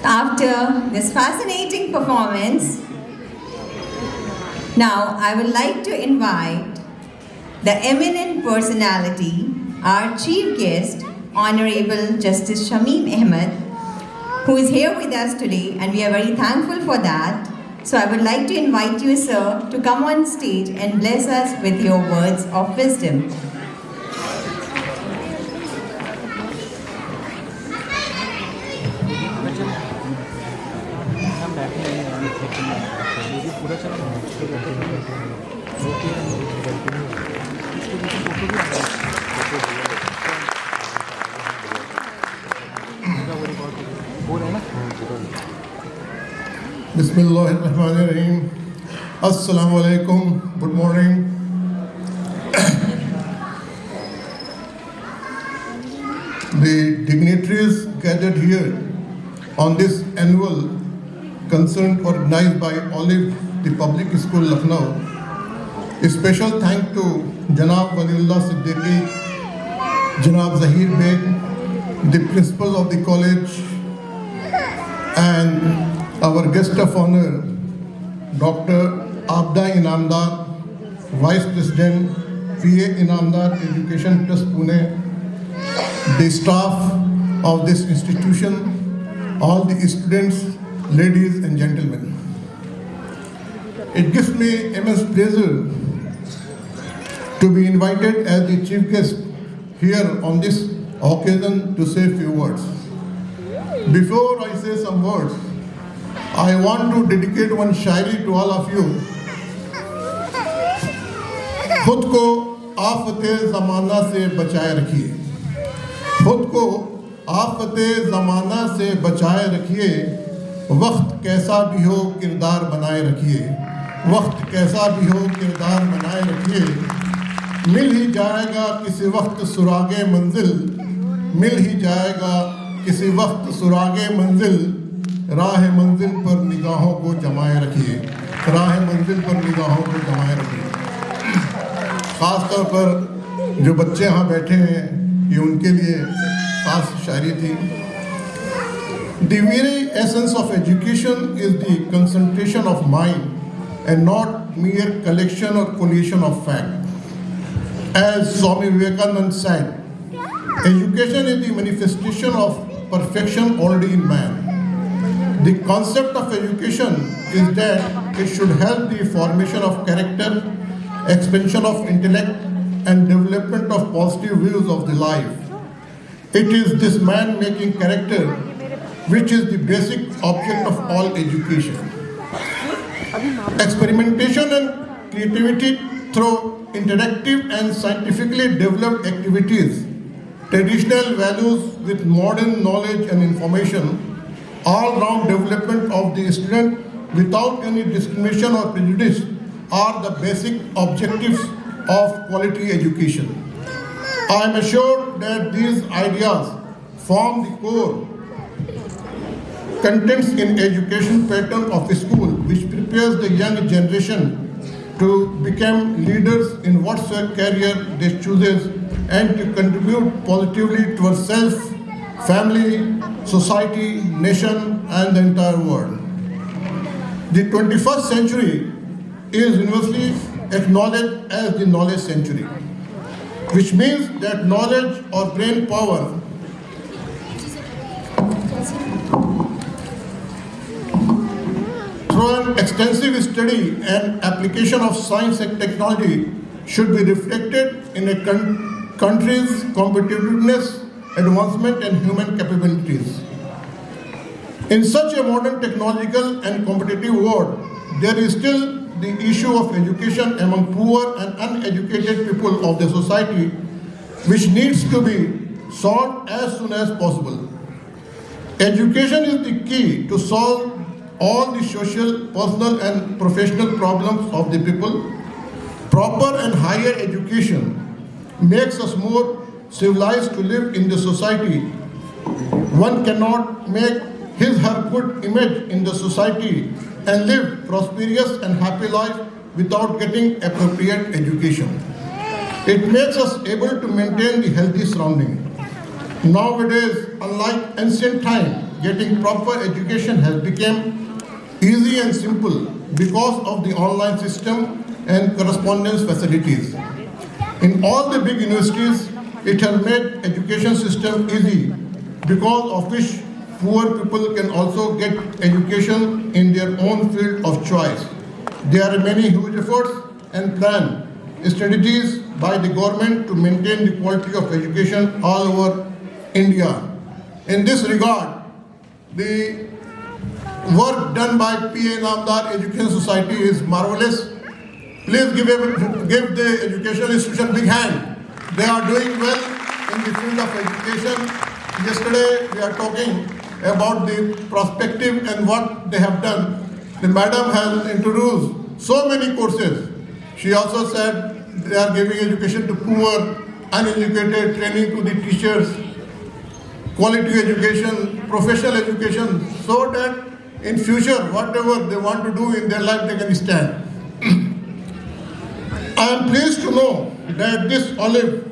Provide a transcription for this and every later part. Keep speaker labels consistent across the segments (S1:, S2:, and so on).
S1: After this fascinating performance, now I would like to invite the eminent personality, our chief guest, Honorable Justice Shameem Ahmad, who is here with us today, and we are very thankful for that. So I would like to invite you, sir, to come on stage and bless us with your words of wisdom.
S2: Bismillahirrahmanirrahim. Assalamu alaikum. Good morning. The dignitaries gathered here on this annual concert organized by Olive, the Public School, Lucknow. A special thank to Janab Waliullah Siddiqui, Janab Zahir Beg, the principal of the college, and our guest of honor, Dr. Abda Inamdar, Vice President, PA Inamdar, Education Trust Pune, the staff of this institution, all the students, ladies and gentlemen. It gives me immense pleasure to be invited as the chief guest here on this occasion to say a few words. Before I say some words, I want to dedicate one Shayari to all of you. खुद को आफते ज़माना से बचाए रखिए. खुद को आफते ज़माना से बचाए रखिए. वक्त कैसा भी हो किरदार बनाए रखिए. वक्त कैसा भी हो किरदार बनाए रखिए. मिल ही जाएगा किसी वक्त सुरागे मंजिल. मिल ही जाएगा किसी वक्त सुरागे मंजिल. राह मंजिल पर निगाहों को जमाए रखिए. राह मंजिल पर निगाहों को जमाए रखिए. ख़ास तौर पर जो बच्चे यहाँ बैठे हैं, ये उनके लिए ख़ास शायरी थी. The very essence of education is the concentration of mind and not mere collection or collation of fact. As Swami Vivekananda said, education is the manifestation of perfection already in man. The concept of education is that it should help the formation of character, expansion of intellect, and development of positive views of the life. It is this man-making character which is the basic object of all education. Experimentation and creativity through interactive and scientifically developed activities, traditional values with modern knowledge and information, all-round development of the student without any discrimination or prejudice are the basic objectives of quality education. I am assured that these ideas form the core contents in education pattern of a school which prepares the young generation to become leaders in whatsoever career they chooses and to contribute positively towards self, family, society, nation, and the entire world. The 21st century is universally acknowledged as the knowledge century, which means that knowledge or brain power through an extensive study and application of science and technology should be reflected in a country's competitiveness, advancement, and human capabilities. In such a modern technological and competitive world, there is still the issue of education among poor and uneducated people of the society, which needs to be solved as soon as possible. Education is the key to solve all the social, personal, and professional problems of the people. Proper and higher education makes us more civilized to live in the society. One cannot make her good image in the society and live prosperous and happy life without getting appropriate education. It makes us able to maintain the healthy surrounding. Nowadays, unlike ancient time, getting proper education has become easy and simple because of the online system and correspondence facilities. In all the big universities, it has made education system easy, because of which poor people can also get education in their own field of choice. There are many huge efforts and planned strategies by the government to maintain the quality of education all over India. In this regard, the work done by P.A. Namdar Education Society is marvelous. Please give the educational institution big hand. They are doing well in the field of education. Yesterday we are talking about the perspective and what they have done. The madam has introduced so many courses. She also said they are giving education to poor, uneducated, training to the teachers, quality education, professional education, so that in future, whatever they want to do in their life, they can stand. I am pleased to know that this Olive,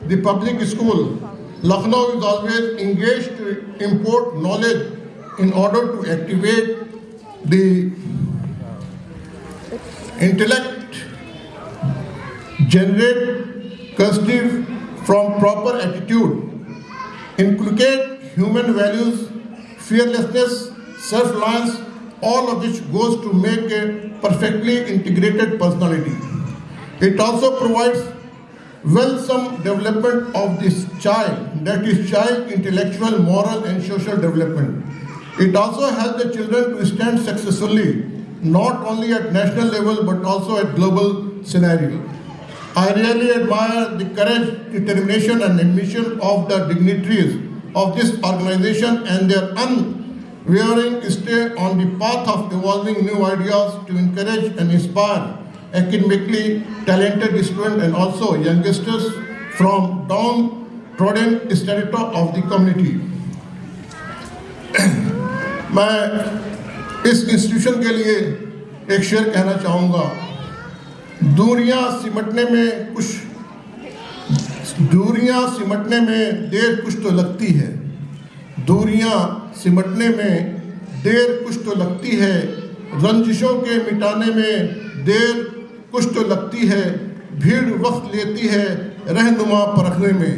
S2: the public school, Lucknow, is always engaged to import knowledge in order to activate the intellect, generate constructive from proper attitude, inculcate human values, fearlessness, self-reliance, all of which goes to make a perfectly integrated personality. It also provides wholesome development of this child, that is child intellectual, moral and social development. It also helps the children to stand successfully, not only at national level but also at global scenario. I really admire the courage, determination and ambition of the dignitaries of this organization and their unwavering stay on the path of evolving new ideas to encourage and inspire academically talented students and also youngsters from downtrodden strata of the community. मैं इस institution के लिए एक शेर कहना चाहूँगा। दूरियां सिमटने में देर कुछ तो लगती है, दूरियां सिमटने में देर कुछ तो लगती है, रंजिशों के मिटाने में देर कुछ तो लगती है, भीड़ वक्त लेती है रहनुमा परखने में,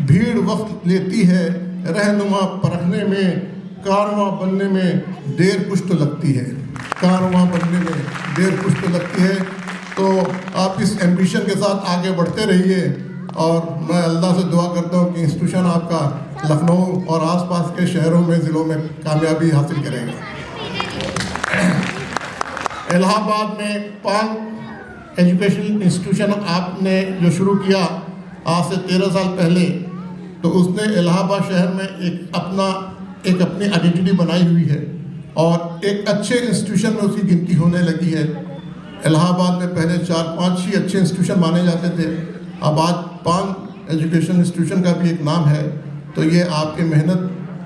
S2: भीड़ वक्त लेती है रहनुमा परखने में, कारवां बनने में देर कुछ तो लगती है, कारवां बनने में देर कुछ तो लगती है। तो आप इस एम्बिशन के साथ आगे बढ़ते रहिए और मैं अल्लाह से दुआ करता हूँ कि इंस्टीट्यूशन आपका लखनऊ और आसपास के शहरों में, ज़िलों में कामयाबी हासिल करेगा। इलाहाबाद में पाक एजुकेशन इंस्टीट्यूशन आपने जो शुरू किया आज से 13 साल पहले, तो उसने इलाहाबाद शहर में एक अपनी आइडेंटिटी बनाई हुई है और एक अच्छे इंस्टीट्यूशन में उसकी गिनती होने लगी है। इलाहाबाद में पहले 4-5 ही अच्छे इंस्टीट्यूशन माने जाते थे, अब आज पाक एजुकेशन इंस्टीट्यूशन का भी एक नाम है। तो ये आपके मेहनत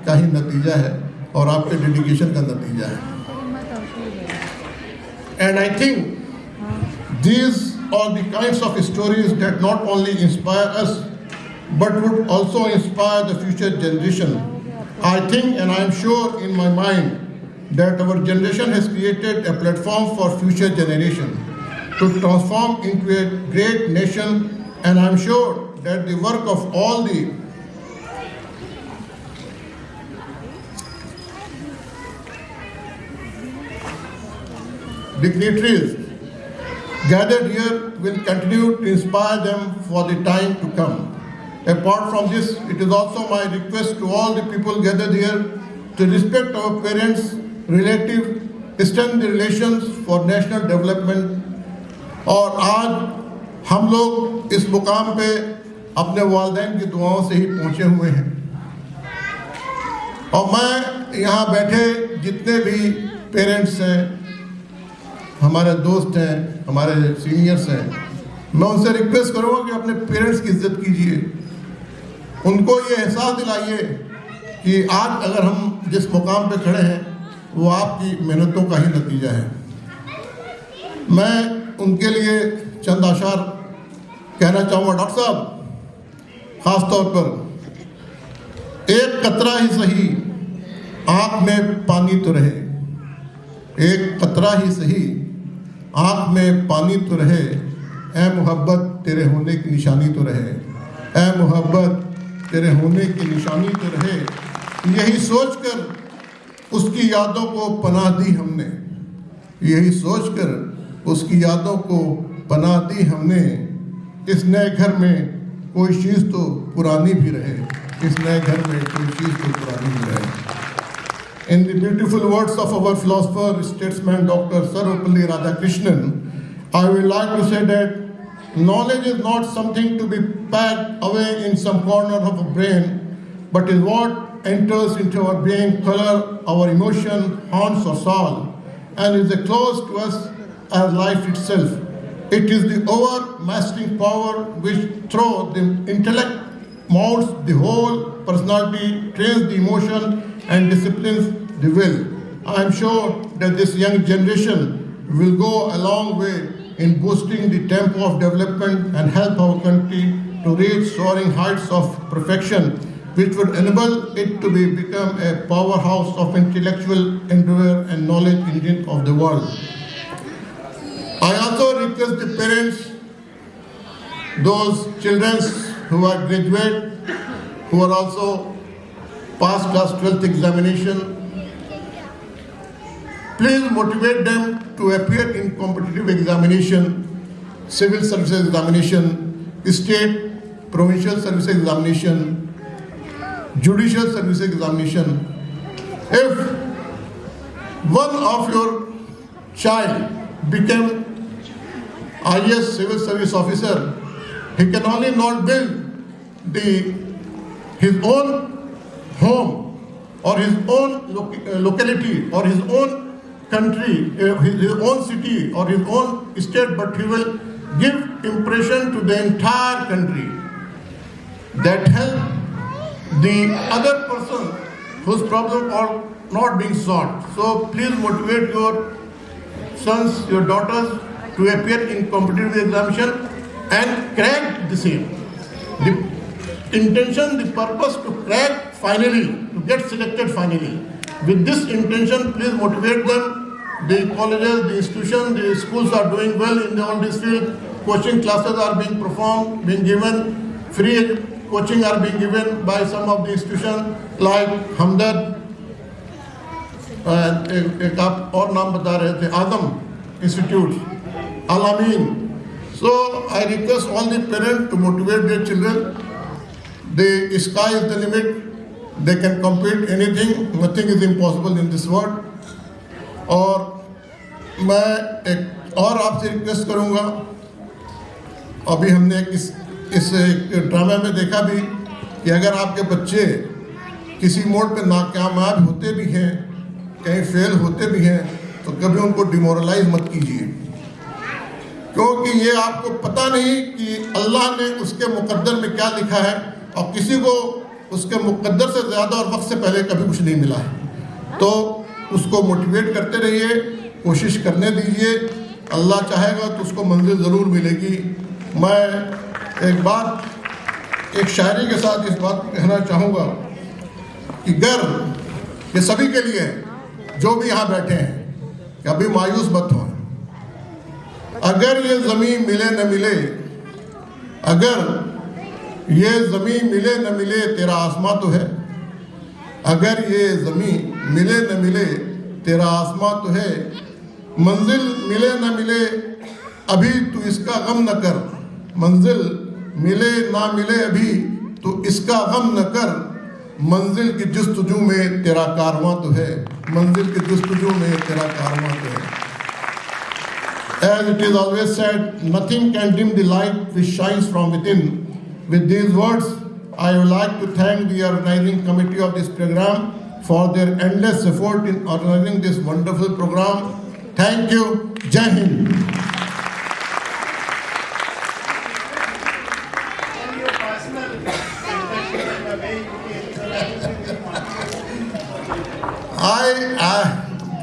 S2: का ही नतीजा है और आपके डेडिकेशन का नतीजा है। And I think these are the kinds of stories that not only inspire us but would also inspire the future generation. I think and I am sure in my mind that our generation has created a platform for future generation to transform into a great nation, and I am sure that the work of all the dignitaries gathered here will continue to inspire them for the time to come. Apart from this, it is also my request to all the people gathered here to respect our parents, relatives, strengthen the relations for national development. और आज हम लोग इस मुकाम पे अपने वालिदैन की दुआओं से ही पहुँचे हुए हैं और मैं यहाँ बैठे जितने भी पेरेंट्स हैं, हमारे दोस्त हैं, हमारे सीनियर्स हैं, मैं उनसे रिक्वेस्ट करूँगा कि अपने पेरेंट्स की इज्जत कीजिए, उनको ये एहसास दिलाइए कि आज अगर हम जिस मुकाम पे खड़े हैं वो आपकी मेहनतों का ही नतीजा है। मैं उनके लिए चंद आशार कहना चाहूँगा। डॉक्टर साहब, ख़ास तौर पर एक कतरा ही सही आँख में पानी तो रहे, एक कतरा ही सही आँख में पानी तो रहे, ऐ मोहब्बत तेरे होने की निशानी तो रहे, ऐ मोहब्बत तेरे होने की निशानी तो रहे। यही सोचकर उसकी यादों को पनाह दी हमने, यही सोचकर उसकी यादों को पनाह दी हमने। इस नए घर में कोई चीज़ तो पुरानी भी रहे, इस नए घर में कोई चीज़ तो पुरानी भी रहे। In the beautiful words of our philosopher, statesman, Dr. Sarvapalli Radhakrishnan, I would like to say that knowledge is not something to be packed away in some corner of a brain, but is what enters into our being, color our emotion, haunts our soul, and is as close to us as life itself. It is the overmastering power which, through the intellect, molds the whole personality, trains the emotion, and disciplines the will. I am sure that this young generation will go a long way in boosting the tempo of development and help our country to reach soaring heights of perfection, which would enable it to become a powerhouse of intellectual endeavor and knowledge engine of the world. I also request the parents, those children who are graduate, who are also past class 12th examination, please motivate them to appear in competitive examination, civil services examination, state, provincial service examination, judicial service examination. If one of your child became IAS civil service officer, he can only not build his own home or his own locality or his own country, his own city or his own state, but he will give impression to the entire country that help the other person whose problem are not being solved. So please motivate your sons, your daughters to appear in competitive examination and crack the same. The intention, the purpose to crack finally, to get selected finally. With this intention, please motivate them. The colleges, the institutions, the schools are doing well in all this field. Coaching classes are being performed, being given. Free coaching are being given by some of the institutions like Hamdard, एक आप और नाम बता रहे थे, Adam Institute, Al-Amin. So I request all the parents to motivate their children. The sky is the limit. They can compete anything. Nothing is impossible in this world. और मैं एक और आपसे रिक्वेस्ट करूँगा, अभी हमने इस ड्रामा में देखा भी कि अगर आपके बच्चे किसी मोड़ पे नाकामयाब होते भी हैं, कहीं फेल होते भी हैं, तो कभी उनको डिमोरलाइज मत कीजिए, क्योंकि ये आपको पता नहीं कि अल्लाह ने उसके मुकद्दर में क्या लिखा है, और किसी को उसके मुकद्दर से ज़्यादा और वक्त से पहले कभी कुछ नहीं मिला है। तो उसको मोटिवेट करते रहिए, कोशिश करने दीजिए, अल्लाह चाहेगा तो उसको मंजिल ज़रूर मिलेगी। मैं एक बात, एक शायरी के साथ इस बात को कहना चाहूँगा कि गर्व ये सभी के लिए है, जो भी यहाँ बैठे हैं, कि अभी मायूस मत हो। अगर ये ज़मीन मिले न मिले, अगर ये ज़मीन मिले न मिले तेरा आसमां तो है, अगर ये ज़मीन मिले न मिले तेरा आसमां तो है, मंजिल मिले न मिले अभी तू इसका गम न कर, मंजिल मिले ना मिले अभी तू इसका गम न कर, मंजिल की जुस्तजू में तेरा कारवां तो है, मंजिल की जुस्तजू में तेरा कारवां तो है। As it is always said, nothing can dim the light which shines from within. With these words, I would like to thank the organizing committee of this program for their endless effort in organizing this wonderful program. Thank you. Jai Hind.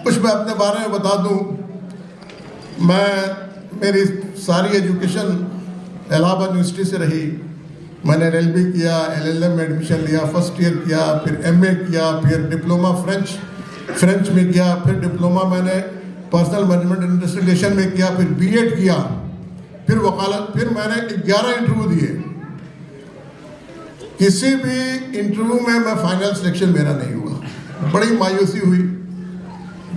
S2: कुछ मैं अपने बारे में बता दूं, मेरी सारी education Allahabad university से रही। मैंने LLB किया, LLM में एडमिशन लिया, फर्स्ट ईयर किया, फिर MA किया, फिर डिप्लोमा फ्रेंच में किया, फिर डिप्लोमा मैंने पर्सनल मैनेजमेंट इंडस्ट्रियल रिलेशन में किया, फिर B.Ed किया, फिर वकालत, फिर मैंने 11 इंटरव्यू दिए। किसी भी इंटरव्यू में मैं फाइनल सिलेक्शन मेरा नहीं हुआ। बड़ी मायूसी हुई,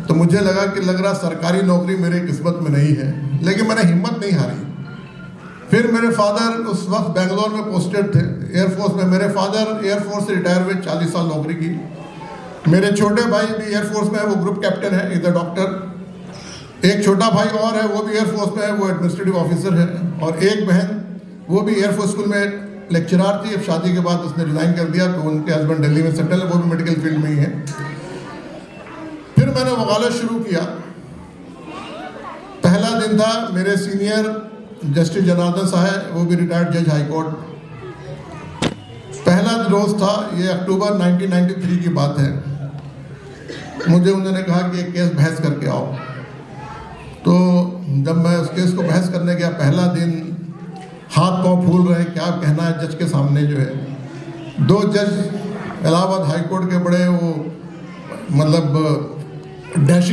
S2: तो मुझे लगा कि लग रहा सरकारी नौकरी मेरी किस्मत में नहीं है, लेकिन मैंने हिम्मत नहीं हारी। फिर मेरे फादर उस वक्त बेंगलोर में पोस्टेड थे, एयरफोर्स में। मेरे फादर एयरफोर्स से रिटायर हुए, 40 साल नौकरी की। मेरे छोटे भाई भी एयरफोर्स में है, वो ग्रुप कैप्टन है, इधर डॉक्टर। एक छोटा भाई और है, वो भी एयरफोर्स में है, वो एडमिनिस्ट्रेटिव ऑफिसर है। और एक बहन, वो भी एयरफोर्स स्कूल में लेक्चरार थी। अब शादी के बाद उसने रिजाइन कर दिया, तो उनके हस्बैंड दिल्ली में सेटल है, वो भी मेडिकल फील्ड में ही है। फिर मैंने वकालत शुरू किया। पहला दिन था, मेरे सीनियर जस्टिस जनार्दन साहब, वो भी रिटायर्ड जज हाई कोर्ट। पहला रोज था, ये अक्टूबर 1993 की बात है। मुझे उन्होंने कहा कि एक केस बहस करके आओ। तो जब मैं उस केस को बहस करने गया, पहला दिन हाथ पांव फूल रहे, क्या कहना है जज के सामने। जो है 2 जज इलाहाबाद हाई कोर्ट के, बड़े वो मतलब डैशिंग